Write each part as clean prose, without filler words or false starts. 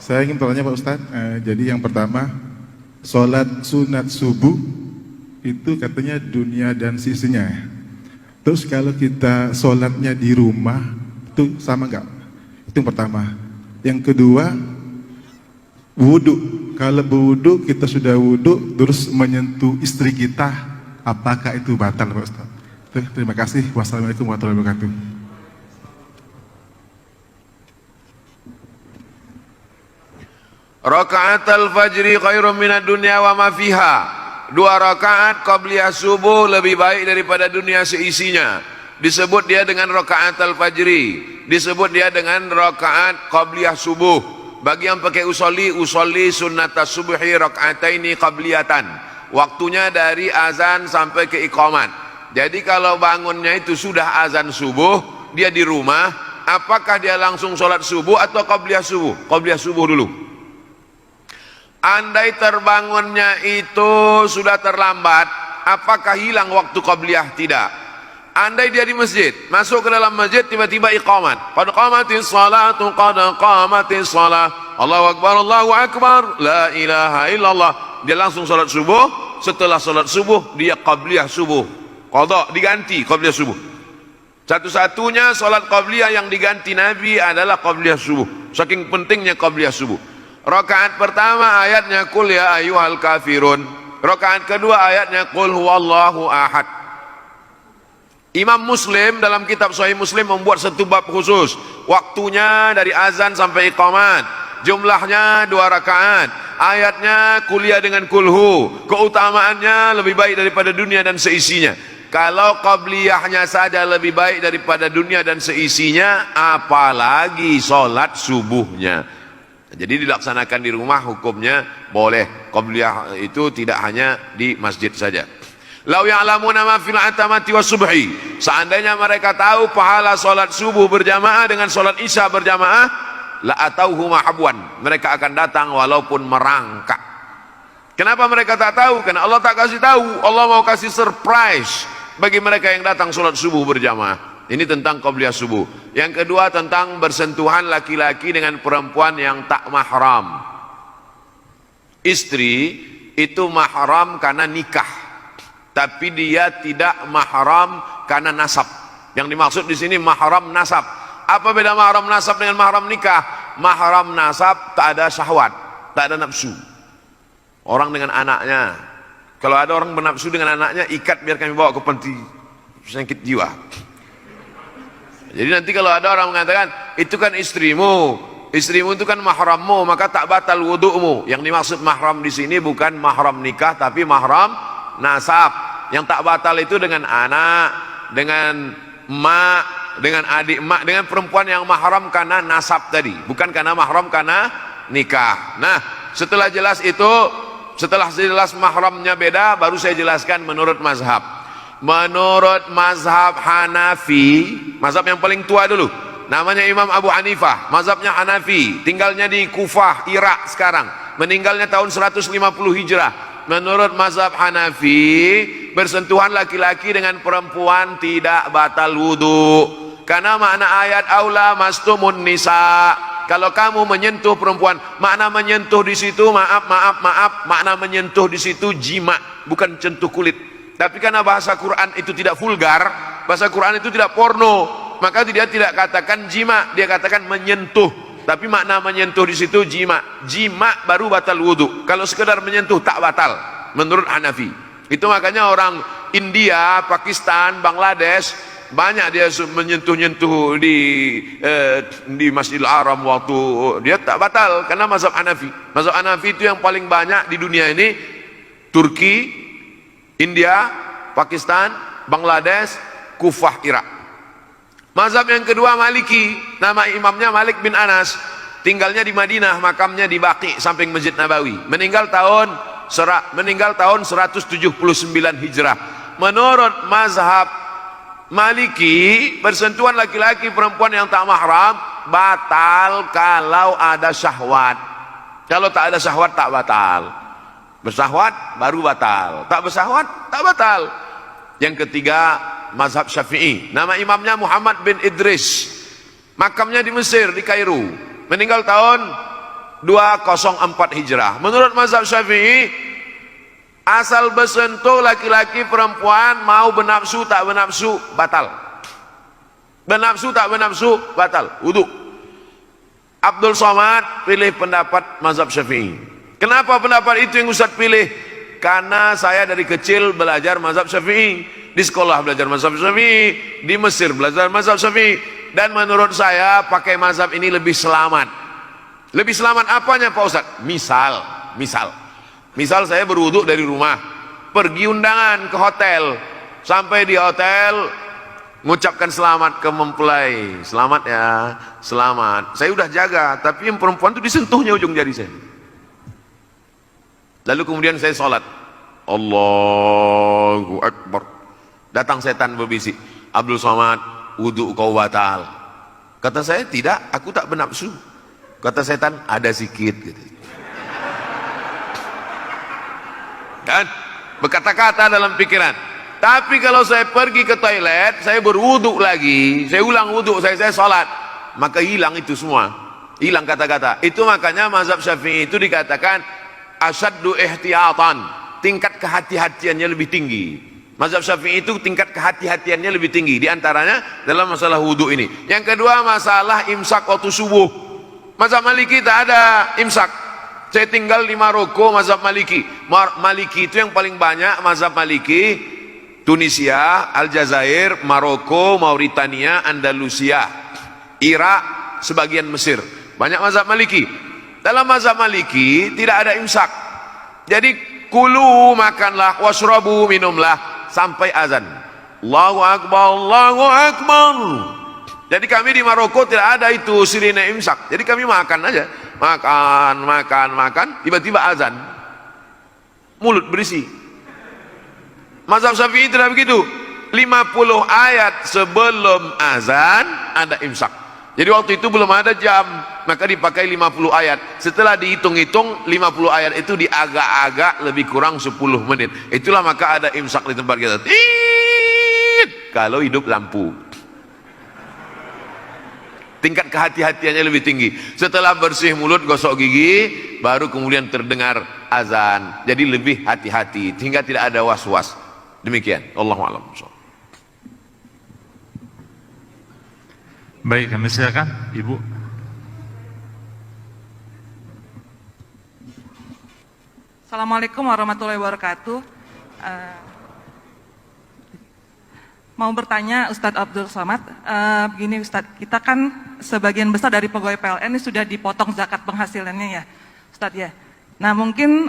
Saya ingin bertanya Pak Ustadz, jadi yang pertama, sholat sunat subuh itu katanya dunia dan sisinya. Terus kalau kita sholatnya di rumah, itu sama nggak? Itu yang pertama. Yang kedua, wudhu. Kalau berwudhu, kita sudah wudhu, terus menyentuh istri kita, apakah itu batal Pak Ustadz? Terima kasih. Wassalamualaikum warahmatullahi wabarakatuh. Raka'atul fajri khairum minad dunya wa ma fiha. 2 rakaat qabliyah subuh lebih baik daripada dunia seisinya. Disebut dia dengan raka'atul fajri, disebut dia dengan rakaat qabliyah subuh. Bagi yang pakai usolli sunnatas subhi raka'ataini qabliyatan. Waktunya dari azan sampai ke iqamat. Jadi kalau bangunnya itu sudah azan subuh, dia di rumah, apakah dia langsung sholat subuh atau qabliyah subuh? Qabliyah subuh dulu. Andai terbangunnya itu sudah terlambat, apakah hilang waktu qabliyah? Tidak. Andai dia di masjid, masuk ke dalam masjid, tiba-tiba iqamat, qad qamatis salatu, qad qamatis salah, Allahu akbar, Allahu akbar, la ilaha illallah. Dia langsung salat subuh. Setelah salat subuh dia qabliyah subuh, qada diganti qabliyah subuh. Satu-satunya salat qabliyah yang diganti Nabi adalah qabliyah subuh. Saking pentingnya qabliyah subuh. Rakaat pertama ayatnya qul ya ayyuhal kafirun. Rakaat kedua ayatnya qul huwallahu ahad. Imam Muslim dalam kitab Sahih Muslim membuat satu bab khusus. Waktunya dari azan sampai iqamat. Jumlahnya 2 rakaat. Ayatnya kuliah dengan kulhu. Keutamaannya lebih baik daripada dunia dan seisinya. Kalau qabliyahnya saja lebih baik daripada dunia dan seisinya, apalagi sholat subuhnya. Jadi dilaksanakan di rumah hukumnya boleh. Qabliyah itu tidak hanya di masjid saja. Lau ya'lamuna ma fil atamati was subhi. Seandainya mereka tahu pahala salat subuh berjamaah dengan salat isya berjamaah, la atauhu mahabwan. Mereka akan datang walaupun merangkak. Kenapa mereka tak tahu? Karena Allah tak kasih tahu. Allah mau kasih surprise bagi mereka yang datang salat subuh berjamaah. Ini tentang qabliyah subuh. Yang kedua tentang bersentuhan laki-laki dengan perempuan yang tak mahram. Istri itu mahram karena nikah, tapi dia tidak mahram karena nasab. Yang dimaksud di sini mahram nasab. Apa beda mahram nasab dengan mahram nikah? Mahram nasab tak ada syahwat, tak ada nafsu. Orang dengan anaknya. Kalau ada orang bernafsu dengan anaknya, ikat biar kami bawa ke panti sakit jiwa. Jadi nanti kalau ada orang mengatakan itu kan istrimu itu kan mahrammu, maka tak batal wudu'mu. Yang dimaksud mahram di sini bukan mahram nikah, tapi mahram nasab. Yang tak batal itu dengan anak, dengan emak, dengan adik emak, dengan perempuan yang mahram karena nasab tadi, bukan karena mahram karena nikah. Nah, setelah jelas itu, setelah jelas mahramnya beda, baru saya jelaskan menurut mazhab. Menurut mazhab Hanafi, mazhab yang paling tua dulu, namanya Imam Abu Hanifah, mazhabnya Hanafi, tinggalnya di Kufah, Irak sekarang, meninggalnya tahun 150 Hijrah. Menurut mazhab Hanafi, bersentuhan laki-laki dengan perempuan tidak batal wudu, karena makna ayat aula mastumun nisa. Kalau kamu menyentuh perempuan, makna menyentuh di situ, maaf, makna menyentuh di situ jima, bukan sentuh kulit. Tapi karena bahasa Quran itu tidak vulgar, bahasa Quran itu tidak porno, maka dia tidak katakan jima, dia katakan menyentuh. Tapi makna menyentuh di situ jima. Jima baru batal wudu. Kalau sekedar menyentuh tak batal menurut Hanafi. Itu makanya orang India, Pakistan, Bangladesh banyak dia menyentuh-nyentuh di Masjidil Haram waktu dia tak batal karena mazhab Hanafi. Mazhab Hanafi itu yang paling banyak di dunia ini. Turki, India, Pakistan, Bangladesh, Kufah, Irak. Mazhab yang kedua Maliki, nama imamnya Malik bin Anas, tinggalnya di Madinah, makamnya di Baqi samping Masjid Nabawi. Meninggal tahun 179 Hijrah. Menurut mazhab Maliki, bersentuhan laki-laki perempuan yang tak mahram batal kalau ada syahwat. Kalau tak ada syahwat tak batal. Bersahwat baru batal, tak bersahwat tak batal. Yang ketiga mazhab Syafi'i, nama imamnya Muhammad bin Idris, makamnya di Mesir, di Kairo, meninggal tahun 204 Hijrah. Menurut mazhab Syafi'i, asal bersentuh laki-laki perempuan mau bernafsu tak bernafsu batal. Bernafsu tak bernafsu batal wudu. Abdul Somad pilih pendapat mazhab Syafi'i. Kenapa pendapat itu yang Ustaz pilih? Karena saya dari kecil belajar mazhab Syafi'i, di sekolah belajar mazhab Syafi'i, di Mesir belajar mazhab Syafi'i, dan menurut saya pakai mazhab ini lebih selamat. Lebih selamat apanya Pak Ustaz? Misal saya berwudu dari rumah, pergi undangan ke hotel, sampai di hotel mengucapkan selamat ke mempelai, selamat ya, selamat. Saya udah jaga, tapi yang perempuan itu disentuhnya ujung jari saya. Lalu kemudian saya sholat, Allahu Akbar. Datang setan berbisik, Abdul Somad, wudu kau batal. Kata saya, tidak, aku tak bernafsu. Kata setan, ada sikit gitu. Kan berkata-kata dalam pikiran. Tapi kalau saya pergi ke toilet, saya berwudu lagi, saya ulang wudu, saya sholat, maka hilang itu semua, hilang kata-kata. Itu makanya mazhab Syafi'i itu dikatakan asyaddu ihtiyatan, tingkat kehati-hatiannya lebih tinggi. Mazhab Syafi'i itu tingkat kehati-hatiannya lebih tinggi, di antaranya dalam masalah wudu ini. Yang kedua, masalah imsak waktu subuh. Mazhab Maliki tak ada imsak. Saya tinggal di Maroko, mazhab Maliki. Maliki itu yang paling banyak, mazhab Maliki, Tunisia, Aljazair, Maroko, Mauritania, Andalusia, Irak, sebagian Mesir. Banyak mazhab Maliki. Dalam mazhab Maliki tidak ada imsak. Jadi kulu, makanlah, washrabu, minumlah sampai azan. Allahu Akbar, Allahu Akbar. Jadi kami di Maroko tidak ada itu sirine imsak. Jadi kami makan aja, makan, tiba-tiba azan, mulut berisi. Mazhab Syafi'i tidak begitu. 50 ayat sebelum azan ada imsak. Jadi waktu itu belum ada jam, maka dipakai 50 ayat. Setelah dihitung-hitung 50 ayat itu diagak-agak lebih kurang 10 menit. Itulah maka ada imsak di tempat kita. Tiit, kalau hidup lampu. Tingkat kehati-hatiannya lebih tinggi. Setelah bersih mulut, gosok gigi, baru kemudian terdengar azan. Jadi lebih hati-hati sehingga tidak ada was-was. Demikian. Allahu a'lam. Baik, kami silakan Ibu. Assalamualaikum warahmatullahi wabarakatuh. Mau bertanya Ustadz Abdul Somad, begini Ustadz, kita kan sebagian besar dari pegawai PLN ini sudah dipotong zakat penghasilannya ya Ustadz ya. Nah mungkin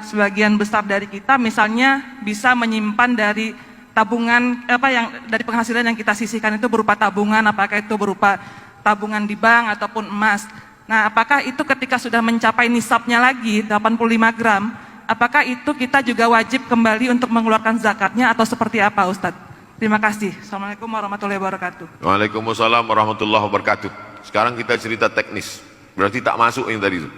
sebagian besar dari kita misalnya bisa menyimpan dari tabungan yang dari penghasilan yang kita sisihkan itu berupa tabungan, apakah itu berupa tabungan di bank ataupun emas. Nah apakah itu ketika sudah mencapai nisabnya lagi 85 gram, apakah itu kita juga wajib kembali untuk mengeluarkan zakatnya atau seperti apa Ustadz? Terima kasih. Assalamualaikum warahmatullahi wabarakatuh. Waalaikumsalam warahmatullahi wabarakatuh. Sekarang kita cerita teknis. Berarti tak masuk yang tadi itu.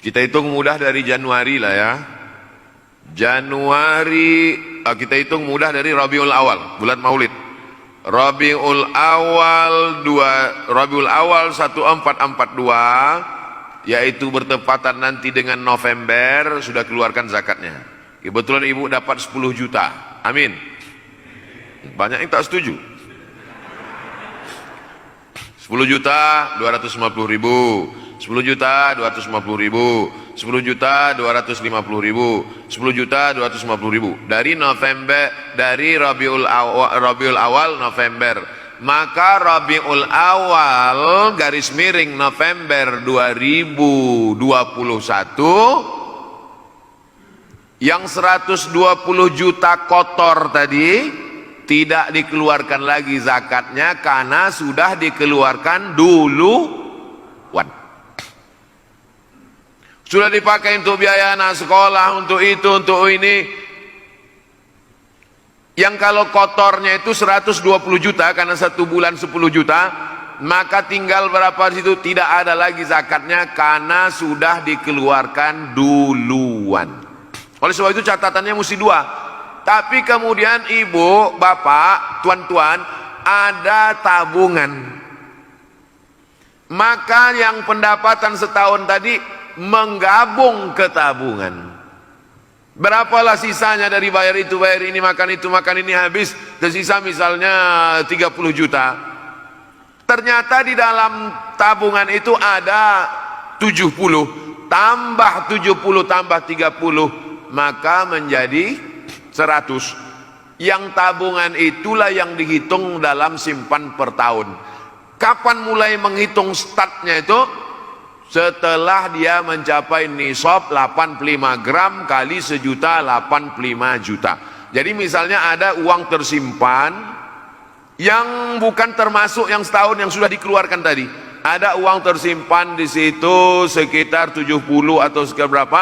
Kita hitung mudah dari Januari lah ya. Januari, kita hitung mudah dari Rabiul Awal, bulan Maulid. Rabiul Awal 1442, yaitu bertepatan nanti dengan November, sudah keluarkan zakatnya. Kebetulan ibu dapat 10 juta. Amin. Banyak yang tak setuju. 10 juta 250 ribu, 10 juta 250 ribu, 10 juta 250 ribu, 10 juta 250 ribu. Dari November, dari Rabiul Awal November. Maka Rabiul Awal garis miring November 2021, yang 120 juta kotor tadi tidak dikeluarkan lagi zakatnya karena sudah dikeluarkan duluan. Sudah dipakai untuk biaya anak sekolah, untuk itu, untuk ini. Yang kalau kotornya itu 120 juta karena satu bulan 10 juta, maka tinggal berapa di situ, tidak ada lagi zakatnya karena sudah dikeluarkan duluan. Oleh sebab itu catatannya mesti 2. Tapi kemudian ibu, bapak, tuan-tuan, ada tabungan. Maka yang pendapatan setahun tadi menggabung ke tabungan. Berapalah sisanya dari bayar itu, bayar ini, makan itu, makan ini, habis tersisa misalnya 30 juta. Ternyata di dalam tabungan itu ada 70, tambah 70 tambah 30, maka menjadi 100. Yang tabungan itulah yang dihitung dalam simpan per tahun. Kapan mulai menghitung startnya itu? Setelah dia mencapai nisab 85 gram kali sejuta, 85 juta. Jadi misalnya ada uang tersimpan yang bukan termasuk yang setahun yang sudah dikeluarkan tadi. Ada uang tersimpan di situ sekitar 70 atau sekitar berapa,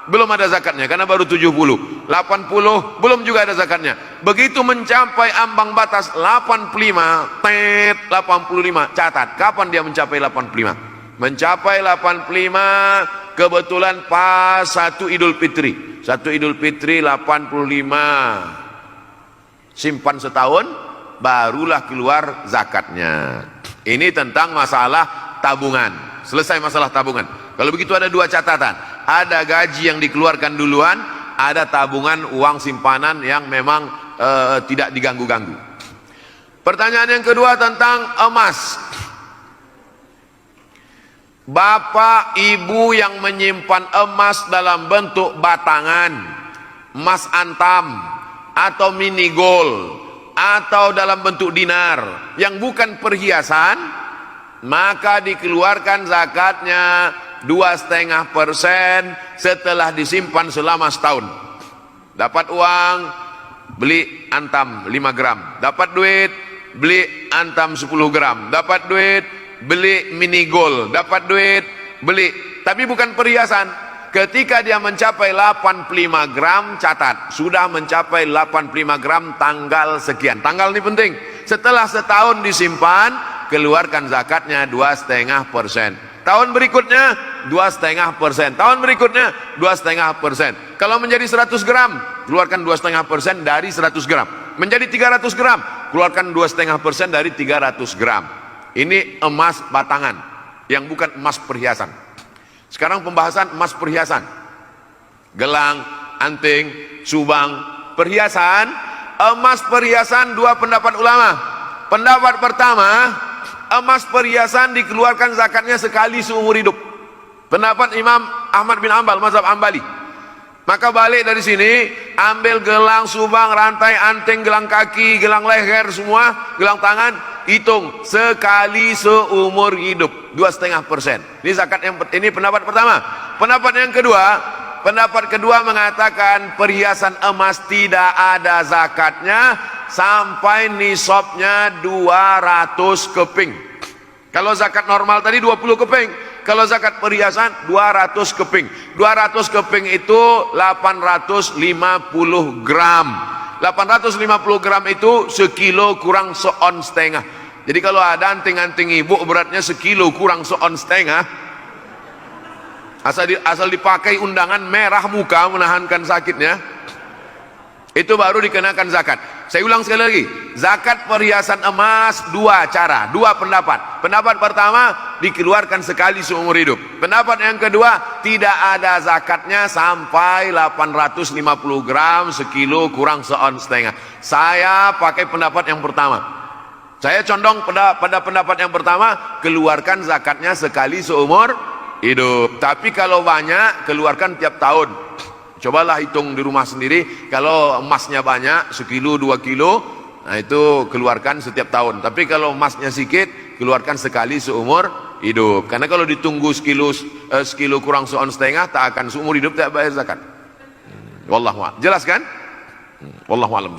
belum ada zakatnya karena baru 70. 80 belum juga ada zakatnya. Begitu mencapai ambang batas 85, 85, catat kapan dia mencapai 85. Mencapai 85 kebetulan pas 1 Idul Fitri. 1 Idul Fitri 85. Simpan setahun barulah keluar zakatnya. Ini tentang masalah tabungan. Selesai masalah tabungan. Kalau begitu ada dua catatan. Ada gaji yang dikeluarkan duluan, ada tabungan uang simpanan yang memang tidak diganggu-ganggu. Pertanyaan yang kedua tentang emas. Bapak ibu yang menyimpan emas dalam bentuk batangan, emas antam atau mini gold atau dalam bentuk dinar yang bukan perhiasan, maka dikeluarkan zakatnya 2,5% setelah disimpan selama setahun. Dapat uang, beli antam 5 gram, dapat duit, beli antam 10 gram, dapat duit, beli mini gold, dapat duit, beli, tapi bukan perhiasan. Ketika dia mencapai 85 gram, catat, sudah mencapai 85 gram tanggal sekian. Tanggal ini penting. Setelah setahun disimpan, keluarkan zakatnya 2,5%. Tahun berikutnya 2,5%. Tahun berikutnya 2,5%. Kalau menjadi 100 gram, keluarkan 2,5% dari 100 gram. Menjadi 300 gram, keluarkan 2,5% dari 300 gram. Ini emas batangan yang bukan emas perhiasan. Sekarang pembahasan emas perhiasan. Gelang, anting, subang, perhiasan. Emas perhiasan dua pendapat ulama. Pendapat pertama, emas perhiasan dikeluarkan zakatnya sekali seumur hidup. Pendapat Imam Ahmad bin Hanbal, mazhab Hambali. Maka balik dari sini, ambil gelang, subang, rantai, anting, gelang kaki, gelang leher, semua, gelang tangan, hitung sekali seumur hidup 2,5%. Ini zakat yang ini pendapat pertama. Pendapat yang kedua mengatakan perhiasan emas tidak ada zakatnya sampai nisabnya 200 keping. Kalau zakat normal tadi 20 keping, kalau zakat perhiasan 200 keping. 200 keping itu 850 gram. 850 gram itu sekilo kurang seon setengah. Jadi kalau ada anting-anting ibu beratnya sekilo kurang seon setengah, asal dipakai undangan merah muka menahankan sakitnya, itu baru dikenakan zakat. Saya ulang sekali lagi, zakat perhiasan emas dua cara, dua pendapat. Pendapat pertama dikeluarkan sekali seumur hidup. Pendapat yang kedua tidak ada zakatnya sampai 850 gram sekilo kurang seon setengah. Saya pakai pendapat yang pertama. Saya condong pada pendapat yang pertama, keluarkan zakatnya sekali seumur hidup. Tapi kalau banyak, keluarkan tiap tahun. Cobalah hitung di rumah sendiri, kalau emasnya banyak, sekilo, 2 kilo, nah itu keluarkan setiap tahun. Tapi kalau emasnya sedikit, keluarkan sekali seumur hidup. Karena kalau ditunggu sekilo kurang seon setengah, tak akan seumur hidup tak bayar zakat. Wallahu a'lam. Jelas kan? Wallahu a'lam.